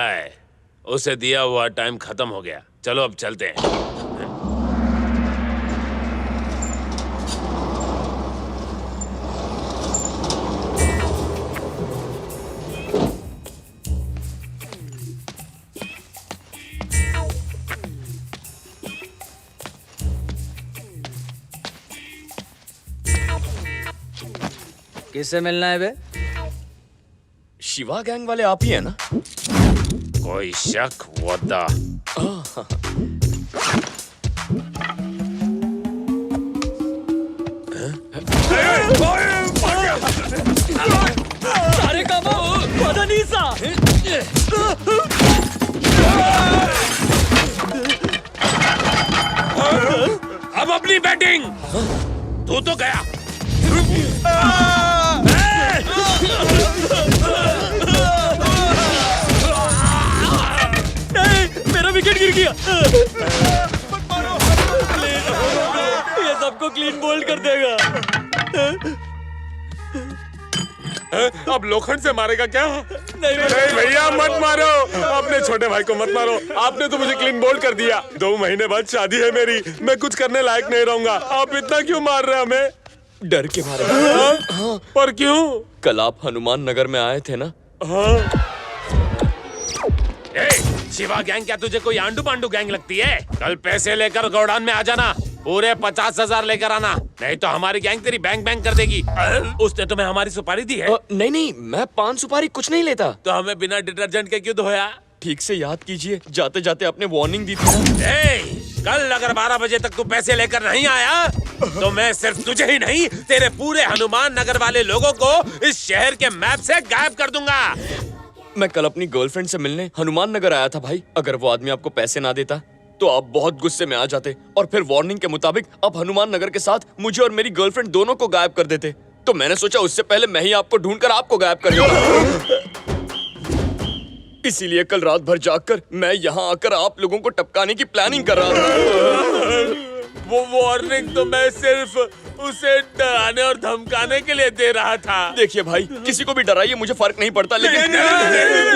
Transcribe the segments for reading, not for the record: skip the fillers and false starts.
बोला है, उसे दिया हुआ टाइम खत्म हो गया। चलो अब चलते हैं। किससे मिलना है बे? शिवा गैंग वाले आप ही है ना? कोई शक वद्दा? सारे कामों पता नहीं सा। अब अपनी बैटिंग। तू तो गया। मेरा विकेट गिर गया। ये सबको क्लीन बोल्ड कर देगा। अब लोखंड से मारेगा क्या? नहीं भैया मत मारो, अपने छोटे भाई को मत मारो। आपने तो मुझे क्लीन बोल्ड कर दिया। 2 महीने बाद शादी है मेरी, मैं कुछ करने लायक नहीं रहूंगा। आप इतना क्यों मार रहे हैं हमें? डर के मारे। हाँ? पर क्यों? कल आप हनुमान नगर में आए थे ना? हाँ। शिवा गैंग क्या तुझे कोई आंडू पांडू गैंग लगती है? कल पैसे लेकर गोडाउन में आ जाना, पूरे 50,000 लेकर आना, नहीं तो हमारी गैंग तेरी बैंक बैंक कर देगी। उसने तुम्हें हमारी सुपारी दी है? नहीं, मैं पान सुपारी कुछ नहीं लेता। तो हमें बिना डिटर्जेंट के क्यों धोया? ठीक से याद कीजिए, जाते जाते आपने वार्निंग दी थी ना। कल अगर 12 बजे तक तू पैसे लेकर नहीं आया तो मैं सिर्फ तुझे ही नहीं, तेरे पूरे हनुमान नगर वाले लोगों को इस शहर के मैप से गायब कर दूंगा। मैं कल अपनी गर्लफ्रेंड से मिलने हनुमान नगर आया था भाई। अगर वो आदमी आपको पैसे ना देता तो आप बहुत गुस्से में आ जाते और फिर वार्निंग के मुताबिक आप हनुमान नगर के साथ मुझे और मेरी गर्लफ्रेंड दोनों को गायब कर देते। तो मैंने सोचा उससे पहले मैं ही आपको ढूंढकर आपको गायब कर दूंगा। इसीलिए कल रात भर जागकर मैं यहाँ आकर आप लोगों को टपकाने की प्लानिंग कर रहा था। वो वार्निंग तो मैं सिर्फ उसे डराने और धमकाने के लिए दे रहा था। देखिए भाई, किसी को भी डराइए, मुझे फर्क नहीं पड़ता,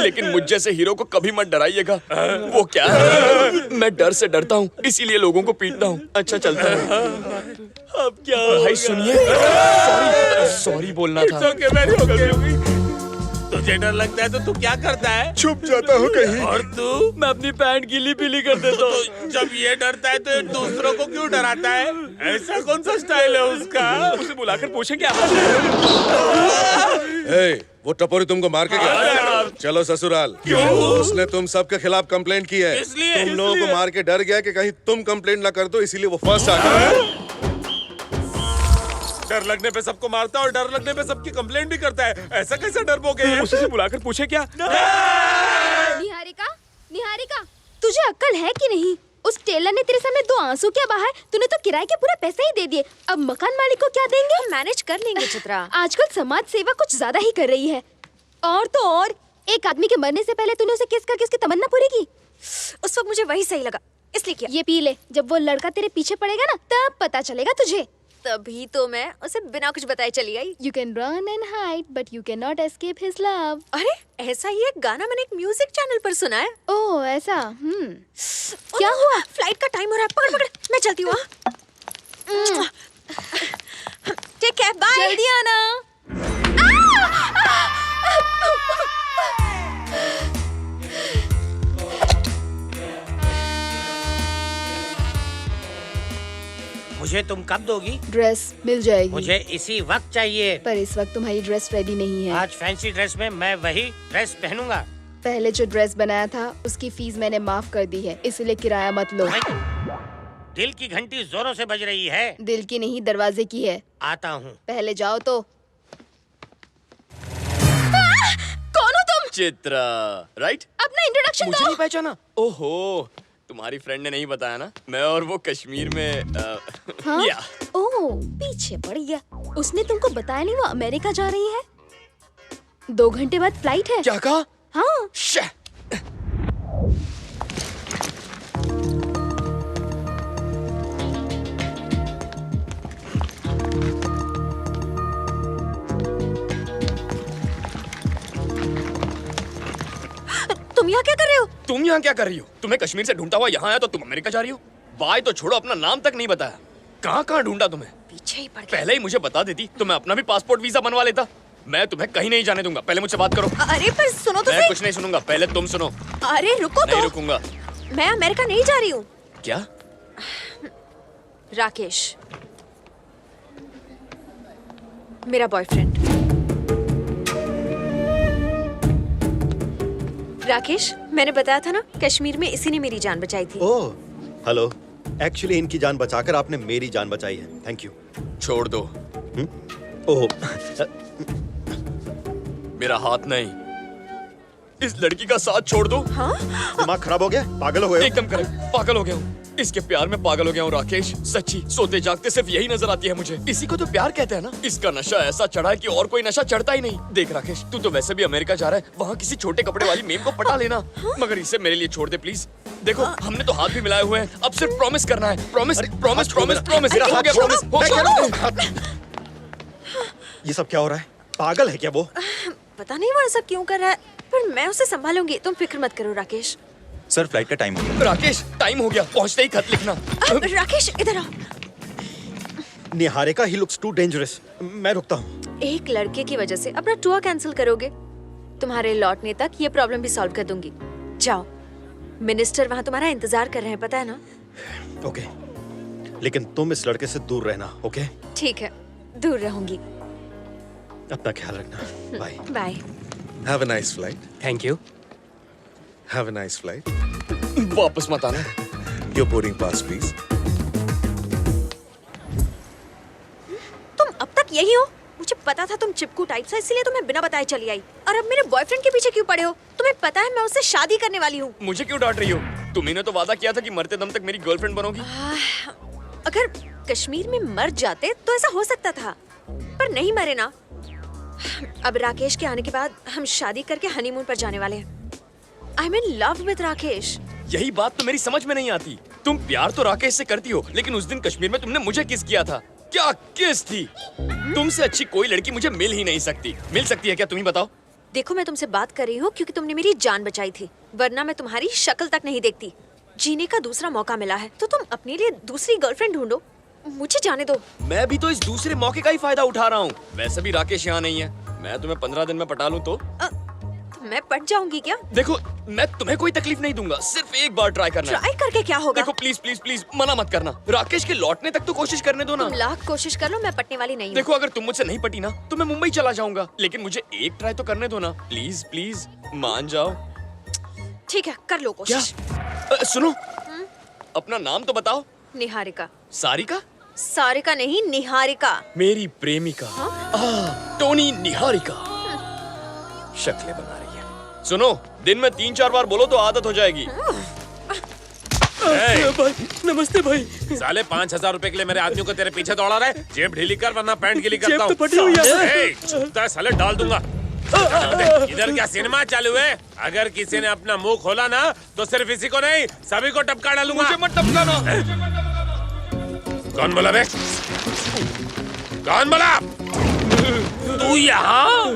लेकिन मुझ जैसे हीरो को कभी मत डराइएगा। वो क्या है, मैं डर से डरता हूँ, इसीलिए लोगों को पीटता हूँ। अच्छा चलता है। अब क्या भाई सुनिए, सॉरी बोलना था। तुझे डर लगता है तो तू क्या करता है? छुप जाता हूँ कहीं। और तू? मैं अपनी पैंट गीली पीली कर देता हूँ। तो जब ये डरता है तो दूसरों को क्यों डराता है? ऐसा कौन सा स्टाइल है उसका? उसे बुलाकर पूछें क्या? वो टपोरी तुमको मार के गया। चलो ससुराल। क्यों? उसने तुम सबके खिलाफ कंप्लेंट की है। इसलिए? तुम लोगों को मार के डर गया कि कहीं तुम कंप्लेंट ना कर दो, इसीलिए वो फर्स्ट आ गया। डर लगने पे सबको मारता है और डर लगने पे सबकी कंप्लेंट भी करता है। ऐसा कैसा डरपोक है? उसे बुलाकर पूछे क्या? निहारिका, निहारिका, तुझे अक्ल है कि नहीं? उस टेलर ने तेरे सामने 2 आंसू क्या बहाए? तूने तो किराए के पूरे पैसे ही दे दिए। अब मकान मालिक को क्या देंगे? मैनेज कर लेंगे चित्रा। आजकल समाज सेवा कुछ ज्यादा ही कर रही है। और तो और, एक आदमी के मरने से पहले तूने उसे किस करके उसकी तमन्ना पूरी की। उस वक्त मुझे वही सही लगा, इसलिए किया। ये पी ले, जब वो लड़का तेरे पीछे पड़ेगा ना, तब पता चलेगा तुझे। तभी तो मैं उसे बिना कुछ बताए चली आई। You can run and hide, but you cannot escape his love. अरे ऐसा ही एक गाना मैंने एक म्यूजिक चैनल पर सुना है। ओह ऐसा। क्या हुआ? फ्लाइट का टाइम हो रहा है, पकड़ पकड़, मैं चलती हूँ। Take care, bye. जल्दी आना। मुझे तुम कब दोगी? ड्रेस मिल जाएगी। मुझे इसी वक्त चाहिए। पर इस वक्त तुम्हारी ड्रेस रेडी नहीं है। आज फैंसी ड्रेस में मैं वही ड्रेस पहनूंगा। पहले जो ड्रेस बनाया था उसकी फीस मैंने माफ कर दी है, इसलिए किराया मत लो। दिल की घंटी जोरों से बज रही है। दिल की नहीं, दरवाजे की है। आता हूँ। पहले जाओ तो। कौन हो तुम? चित्रा, राइट? अपना इंट्रोडक्शन मुझे दो। नहीं पहचाना? ओहो, तुम्हारी फ्रेंड ने नहीं बताया ना? मैं और वो कश्मीर में हाँ? या ओह, पीछे पड़ गया। उसने तुमको बताया नहीं वो अमेरिका जा रही है? 2 घंटे बाद फ्लाइट है। क्या कहा? हाँ। शे। तुम यहाँ क्या कर रहे हो? तुम यहाँ क्या कर रही हो? तुम्हें कश्मीर से ढूंढता हुआ यहाँ आया तो तुम अमेरिका जा रही हो? बाय तो छोड़ो, अपना नाम तक नहीं बताया। कहाँ ढूंढा तुम्हें? पीछे ही पड़ गए। पहले ही मुझे बता देती तो मैं अपना भी पासपोर्ट वीजा बनवा लेता। मैं तुम्हें कहीं नहीं जाने दूंगा। पहले मुझसे बात करो। अरे पर सुनो तो मैं सही। कुछ नहीं सुनूंगा, पहले तुम सुनो। अरे रुको नहीं तो। रुकूंगा। मैं अमेरिका नहीं जा रही हूँ। क्या? राकेश, मेरा बॉयफ्रेंड। राकेश, मैंने बताया था ना, कश्मीर में इसी ने मेरी जान बचाई थी। ओह हेलो, एक्चुअली इनकी जान बचाकर आपने मेरी जान बचाई है। Thank you. छोड़ दो। ओह मेरा हाथ नहीं, इस लड़की का साथ छोड़ दो। दिमाग खराब हो गया? पागल हो गए हो? एकदम करेक्ट, पागल हो गया हूँ। इसके प्यार में पागल हो गया हूँ राकेश। सच्ची, सोते जागते सिर्फ यही नजर आती है मुझे। इसी को तो प्यार कहते हैं ना। इसका नशा ऐसा चढ़ा है कि और कोई नशा चढ़ता ही नहीं। देख राकेश, तू तो वैसे भी अमेरिका जा रहा है, वहाँ किसी छोटे कपड़े वाली मेम को पटा लेना। मगर इसे मेरे लिए छोड़ दे प्लीज। देखो, हमने तो हाथ भी मिलाए हुए हैं, अब सिर्फ प्रॉमिस करना है। Promise promise promise promise. मेरा हो हाथ गया छोड़ो। प्रॉमिस, हो गया। ये सब क्या हो रहा है? पागल है क्या वो? पता नहीं वो ऐसा क्यों कर रहा है, पर मैं उसे संभालूंगी। तुम फिक्र मत करो राकेश। सर, फ्लाइट का टाइम हो गया। राकेश, टाइम हो गया, पहुँचते ही खत लिखना। राकेश इधर आओ। Niharika, he looks too dangerous. मैं रुकता हूँ। एक लड़के की वजह से अपना टूर कैंसिल करोगे? तुम्हारे लौटने तक ये प्रॉब्लम भी सॉल्व कर दूंगी। जाओ, मिनिस्टर वहाँ तुम्हारा इंतजार कर रहे हैं, पता है ना? ओके, लेकिन तुम इस लड़के से दूर रहना। ओके? ठीक है, दूर रहूंगी। अपना ख्याल रखना। Bye. Bye. Have a nice flight. Thank you. Have a nice flight. वापस मत आना। Your boarding pass, please. तुम अब तक यही हो? मुझे पता था तुम चिपकू टाइप से, इसलिए तुम्हें बिना बताए चली आई। और अब मेरे बॉयफ्रेंड के पीछे क्यों पड़े हो? तुम्हें पता है मैं उससे शादी करने वाली हूँ। मुझे क्यों डांट रही हो? तुम्ही ने तो वादा किया था कि मरते दम तक मेरी गर्लफ्रेंड बनोगी। अगर कश्मीर में मर जाते तो ऐसा हो सकता था, पर नहीं मरे ना। अब राकेश के आने के बाद हम शादी करके हनीमून पर जाने वाले हैं। I am in love with Rakesh. यही बात तो मेरी समझ में नहीं आती। तुम प्यार तो राकेश से करती हो, लेकिन उस दिन कश्मीर में तुमने मुझे किस किया था। क्या किस थी? तुमसे अच्छी कोई लड़की मुझे मिल ही नहीं सकती। मिल सकती है क्या, तुम ही बताओ। देखो, मैं तुमसे बात कर रही हूँ क्योंकि तुमने मेरी जान बचाई थी, वरना मैं तुम्हारी शक्ल तक नहीं देखती। जीने का दूसरा मौका मिला है तो तुम अपने लिए दूसरी गर्लफ्रेंड ढूंढो। मुझे जाने दो। मैं भी तो इस दूसरे मौके का ही फायदा उठा रहा हूँ। वैसे भी राकेश यहाँ नहीं है। मैं तुम्हें 15 दिन में पटा लूँ तो मैं पट जाऊंगी क्या? देखो, मैं तुम्हें कोई तकलीफ नहीं दूंगा, सिर्फ एक बार ट्राई करना है। ट्राई करके क्या होगा? देखो प्लीज प्लीज प्लीज, मना मत करना। राकेश के लौटने तक तो कोशिश करने दो ना। तुम लाख कोशिश कर लो, मैं पटने वाली नहीं हूँ। देखो, अगर तुम मुझसे नहीं पटी ना तो मैं मुंबई चला जाऊंगा, लेकिन मुझे एक ट्राई तो करने दो ना। प्लीज प्लीज मान जाओ। ठीक है, कर लो क्या? कोशिश। सुनो, अपना नाम तो बताओ। निहारिका। सारिका? सारिका नहीं, निहारिका। मेरी प्रेमिका। टोनी निहारिका। शक्लें बना रही है। सुनो, दिन में 3-4 बार बोलो तो आदत हो जाएगी। भाई, नमस्ते भाई। साले 5,000 रुपए के लिए मेरे आदमियों को तेरे पीछे दौड़ा रहा है। जेब ढीली कर वरना पैंट गीली करता जेब हूँ। तो फटी हुई है। ए, छूता है साले, डाल दूंगा। इधर क्या सिनेमा चालू है? अगर किसी ने अपना मुंह खोला ना तो सिर्फ इसी को नहीं, सभी को टपका डालूंगा। मुझे मत टपकाना। कौन बोला बे? कौन बोला? तू यहाँ?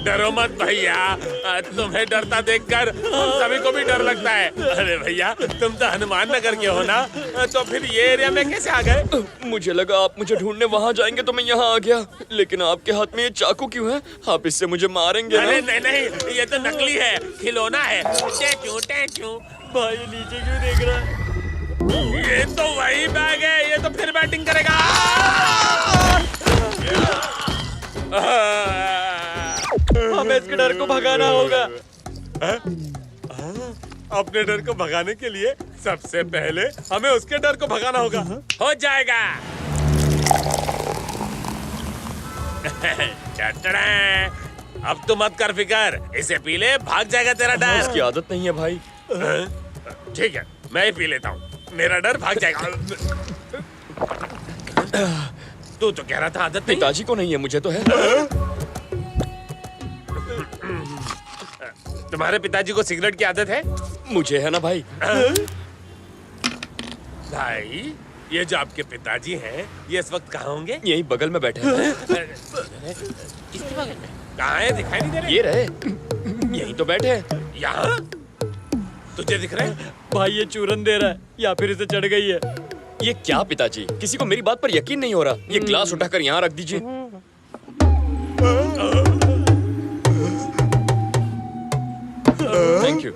डरो मत भैया, तुम्हें डरता देखकर हम सभी को भी डर लगता है। अरे भैया, तुम तो हनुमान नगर के हो ना, तो फिर ये एरिया में कैसे आ गए? मुझे लगा आप मुझे ढूंढने वहाँ जाएंगे तो मैं यहाँ आ गया, लेकिन आपके हाथ में ये चाकू क्यों है? आप इससे मुझे मारेंगे ना? अरे नहीं नहीं, ये तो नकली है, खिलौना है। टैचू टैचू। भाई नीचे क्यों देख रहा है? ये तो वही बैग है, ये तो फिर बैटिंग करेगा। हमें इसके डर को भगाना होगा। अपने डर को भगाने के लिए सबसे पहले हमें उसके डर को भगाना होगा। हो जाएगा। अब तो मत कर फिकर, इसे पी ले, भाग जाएगा तेरा डर। इसकी आदत नहीं है भाई। ठीक है, मैं ही पी लेता हूँ, मेरा डर भाग जाएगा। तू तो कह रहा था आदत नहीं। पिताजी को नहीं है, मुझे तो है। तुम्हारे पिताजी को सिगरेट की आदत है? मुझे है ना भाई। भाई, ये जो आपके पिताजी हैं, ये इस वक्त कहाँ होंगे? यही बगल में बैठे हैं। किसके बगल में? कहाँ है? दिखाई नहीं दे रहे। ये रहे, यही तो बैठे हैं। यहाँ? तुझे दिख रहे? भाई ये चूरन दे रहा है या फिर इसे चढ़ गई है। ये क्या पिताजी, किसी को मेरी बात पर यकीन नहीं हो रहा। ये ग्लास उठाकर यहाँ रख दीजिए। Thank you.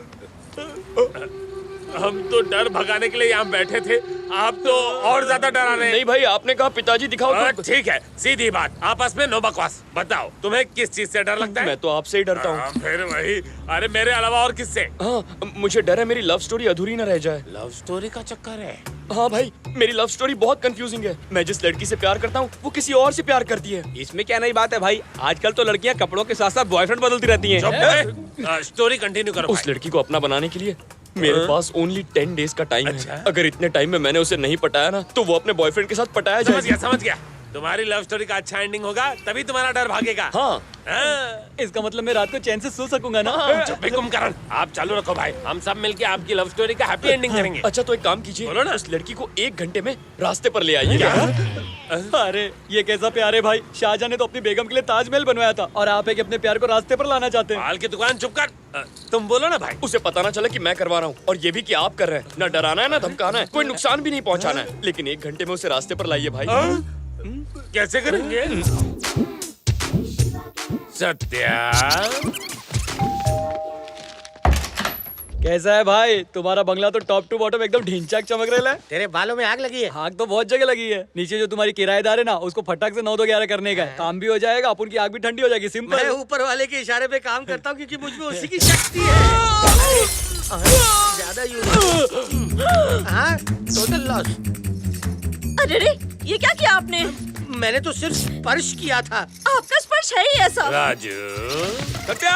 हम तो डर भगाने के लिए यहाँ बैठे थे, आप तो और ज्यादा डरा रहे हैं। नहीं भाई, आपने कहा पिताजी दिखाओ तो। ठीक है, सीधी बात, आपस में नो बकवास। बताओ, तुम्हें किस चीज से डर लगता है? मैं तो आपसे ही डरता हूँ। फिर वही। अरे मेरे अलावा और किससे? हाँ, मुझे डर है मेरी लव स्टोरी अधूरी न रह जाए। लव स्टोरी का चक्कर है? हाँ भाई, मेरी लव स्टोरी बहुत कंफ्यूजिंग है। मैं जिस लड़की से प्यार करता हूँ वो किसी और से प्यार करती है। इसमें क्या नई बात है भाई, आजकल तो लड़कियां कपड़ों के साथ साथ बॉयफ्रेंड बदलती रहती हैं। स्टोरी कंटिन्यू करो। उस लड़की को अपना बनाने के लिए मेरे पास ओनली 10 डेज का टाइम अच्छा। है। अगर इतने टाइम में मैंने उसे नहीं पटाया ना, तो वो अपने बॉयफ्रेंड के साथ पटाया समझ जाएगी। गया, समझ गया। तुम्हारी लव स्टोरी का अच्छा एंडिंग होगा, तभी तुम्हारा डर भागेगा। हाँ, इसका मतलब मैं रात को चैन से सो सकूंगा ना। चुप भी कुंभकर्ण, आप चालू रखो भाई, हम सब मिलके आपकी लव स्टोरी का हैप्पी एंडिंग करेंगे। अच्छा तो एक काम कीजिए, बोलो ना। उस लड़की को 1 घंटे में रास्ते पर ले आइएगा। अरे ये कैसा प्यार है भाई, शाहजहां ने तो अपनी बेगम के लिए ताजमहल बनवाया था और आप है कि अपने प्यार को रास्ते पर लाना चाहते हैं। माल की दुकान चुप कर। तुम बोलो ना भाई। उसे पता ना चले कि मैं करवा रहा हूँ, और ये भी कि आप कर रहे हैं। ना डराना है ना धमकाना है, कोई नुकसान भी नहीं पहुँचाना है, लेकिन 1 घंटे में उसे रास्ते पर लाइए भाई। कैसे करेंगे? सत्या, कैसा है भाई तुम्हारा बंगला? तो टॉप टू बॉटम एकदम ढिंचाक चमक रहा है। तेरे बालों में आग लगी है। आग तो बहुत जगह लगी है। नीचे जो तुम्हारी किराएदार है ना, उसको फटाक से 9-2-11 करने का है। काम भी हो जाएगा, अपन की आग भी ठंडी हो जाएगी। मैं सिंपल। ऊपर वाले के इशारे पे काम करता हूँ क्योंकि मुझ में उसी की शक्ति है। ज्यादा यूज। हाँ, टोटल लॉस। अरे रे, ये क्या किया आपने? मैंने तो सिर्फ स्पर्श किया था। आपका स्पर्श है ही ऐसा। राजू, सत्या,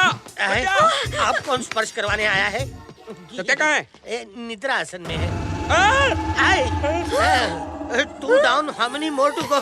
आप कौन स्पर्श करवाने आया है? सत्या कहाँ है? निद्रा आसन में है। Two down, how many more to go?